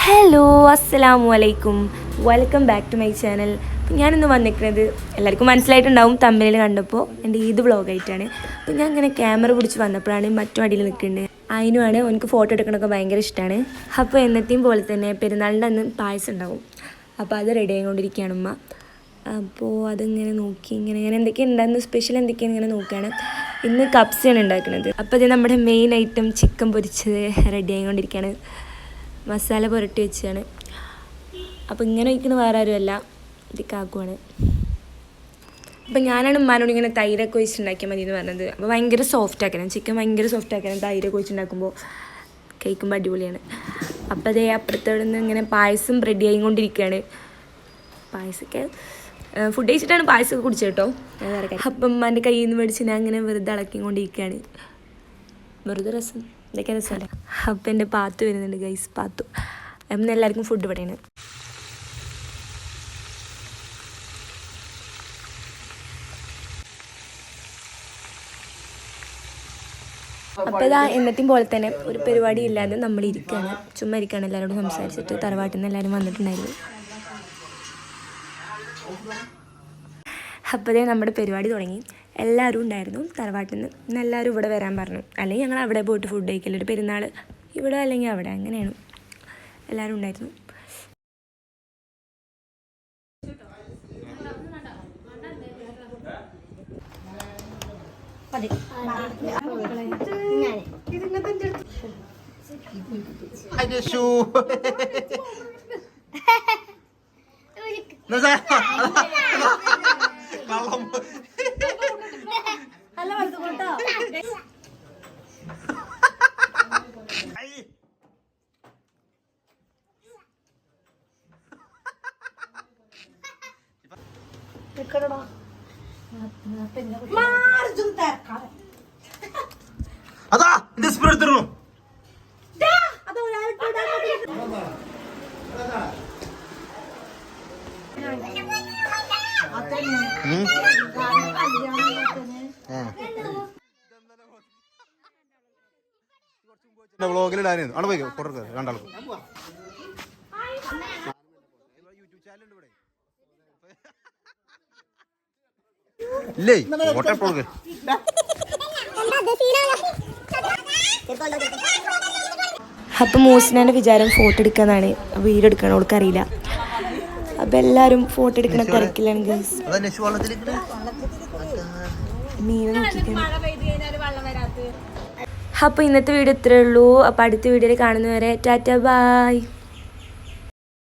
Hello അസ്സലാമു അലൈക്കും, welcome back to my channel. അപ്പോൾ ഞാനിന്ന് വന്നിരിക്കുന്നത് എല്ലാവർക്കും മനസ്സിലായിട്ടുണ്ടാവും തമ്മിൽ കണ്ടപ്പോൾ എൻ്റെ ഈദ് വ്ളോഗായിട്ടാണ്. അപ്പോൾ ഞാൻ ഇങ്ങനെ ക്യാമറ പിടിച്ച് വന്നപ്പോഴാണ് മറ്റു അടിയിൽ നിൽക്കുന്നത്. അതിനുമാണ് എനിക്ക് ഫോട്ടോ എടുക്കണമൊക്കെ ഭയങ്കര ഇഷ്ടമാണ്. അപ്പോൾ എന്നത്തെയും പോലെ തന്നെ പെരുന്നാളിൻ്റെ അന്ന് പായസം ഉണ്ടാവും. അപ്പോൾ അത് റെഡി ആയിക്കൊണ്ടിരിക്കുകയാണ് ഉമ്മ. അപ്പോൾ അതിങ്ങനെ നോക്കി ഇങ്ങനെ എന്തൊക്കെയാണ് ഉണ്ടാകുന്നത്, സ്പെഷ്യൽ എന്തൊക്കെയാണ് ഇങ്ങനെ നോക്കുകയാണ്. ഇന്ന് കപ്സയാണ് ഉണ്ടാക്കുന്നത്. അപ്പോൾ ഇത് നമ്മുടെ മെയിൻ ഐറ്റം ചിക്കൻ പൊരിച്ചത് റെഡി ആയിക്കൊണ്ടിരിക്കുകയാണ്. മസാല പുരട്ടി വെച്ചാണ്. അപ്പോൾ ഇങ്ങനെ വയ്ക്കുന്നത് വേറെ ആരുമല്ല, ഇത് കാക്കുവാണ്. അപ്പോൾ ഞാനാണ് ഉമ്മാനോട് ഇങ്ങനെ തൈരൊക്കെ ഒഴിച്ചുണ്ടാക്കിയാൽ മതി എന്ന് പറഞ്ഞത്. അപ്പോൾ ഭയങ്കര സോഫ്റ്റ് ആക്കണം, ചിക്കൻ ഭയങ്കര സോഫ്റ്റ് ആക്കണം തൈരൊക്കെ ഒഴിച്ചുണ്ടാക്കുമ്പോൾ, കഴിക്കുമ്പോൾ അടിപൊളിയാണ്. അപ്പോൾ അതേ അപ്പുറത്തോടെ നിന്ന് ഇങ്ങനെ പായസം റെഡി ആയിക്കൊണ്ടിരിക്കുകയാണ്. പായസമൊക്കെ ഫുഡ് കഴിച്ചിട്ടാണ് പായസമൊക്കെ കുടിച്ചത് കേട്ടോ. അപ്പം ഉമ്മാൻ്റെ കയ്യിൽ നിന്ന് മേടിച്ച് ഞാൻ അങ്ങനെ വെറുതെ ഇളക്കിക്കൊണ്ടിരിക്കുകയാണ്. വെറുതെ രസം, ഇതൊക്കെ രസമല്ലേ. അപ്പം എൻ്റെ പാത്തു വരുന്നുണ്ട് ഗൈസ്, പാത്തു. അപ്പം എല്ലാവർക്കും ഫുഡ് ഇവിടെയാണ്. അപ്പോൾ ഇതാ എന്നത്തെയും പോലെ തന്നെ ഒരു പരിപാടി ഇല്ലാതെ നമ്മൾ ഇരിക്കുകയാണ്, ചുമ്മാ ഇരിക്കുകയാണ്. എല്ലാവരോടും സംസാരിച്ചിട്ട് തറവാട്ടിൽ നിന്ന് എല്ലാവരും വന്നിട്ടുണ്ടായിരുന്നു. അപ്പോൾ നമ്മുടെ പരിപാടി തുടങ്ങി. എല്ലാവരും ഉണ്ടായിരുന്നു തറവാട്ടിൽ നിന്ന്. ഇന്ന് എല്ലാവരും ഇവിടെ വരാൻ പറഞ്ഞു, അല്ലെങ്കിൽ ഞങ്ങൾ അവിടെ പോയിട്ട് ഫുഡ് കഴിക്കല്. ഒരു പെരുന്നാൾ ഇവിടെ അല്ലെങ്കിൽ അവിടെ, അങ്ങനെയാണ്. എല്ലാവരും ഉണ്ടായിരുന്നു. അതാ എന്റെ സ്പ്രേ എടുത്തിരുന്നു. വ്ളോഗിലിടാനും അവിടെ പോയി കൊടുക്കുക രണ്ടാൾക്കും. യൂട്യൂബ് ചാനൽ ഉണ്ട് ഇവിടെ ഇല്ലേ, ഫോട്ടോ കൊടുക്കുക. അപ്പം മൂസിനാൻ്റെ വിചാരം ഫോട്ടോ എടുക്കാന്നാണ്, വീഡിയോ എടുക്കണം ഓൾക്കറിയില്ല. അപ്പം എല്ലാവരും ഫോട്ടോ എടുക്കണ തിരക്കിലാണ് ഗൈസ്. അപ്പോൾ ഇന്നത്തെ വീഡിയോ ഇത്രയേ ഉള്ളൂ. അപ്പോൾ അടുത്ത വീഡിയോയിൽ കാണുന്നവരെ ടാറ്റ ബൈ.